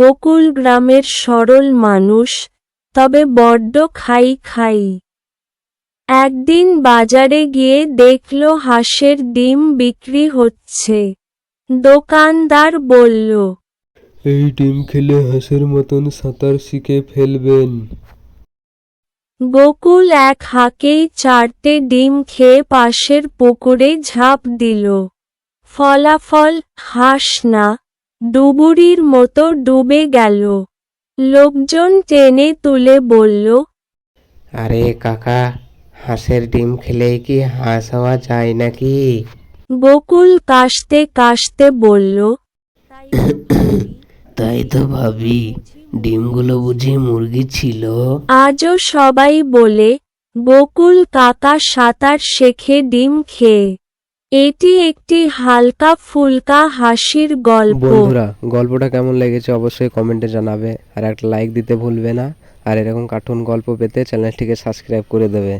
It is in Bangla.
বকুল গ্রামের সরল মানুষ, তবে বড্ড খাই। একদিন বাজারে গিয়ে দেখল হাঁসের ডিম বিক্রি হচ্ছে। দোকানদার বলল, এই ডিম খেলে হাঁসের মতন সাঁতার শিখে ফেলবেন। বকুল এক হাঁকেই 4টে ডিম খেয়ে পাশের পুকুরে ঝাঁপ দিল। ফলাফল, হাঁস না, ডুবুরির মতো ডুবে গেল। লোকজন টেনে তুলে বলল, আরে কাকা, হাঁসের ডিম খেলেই কি হাঁস হওয়া যায় নাকি? বকুল কাশতে কাশতে বলল, তাই তো ভাবি, ডিমগুলো বুঝি মুরগি ছিল? আজও সবাই বলে, বকুল কাকা সাঁতার শেখে ডিম খেয়ে। এটি একটি হালকা ফুলকা হাসির গল্প। বন্ধুরা, গল্পটা কেমন লেগেছে অবশ্যই কমেন্টে জানাবে, আর একটা লাইক দিতে ভুলবে না। আর এরকম কার্টুন গল্প পেতে চ্যানেলটিকে সাবস্ক্রাইব করে দেবে।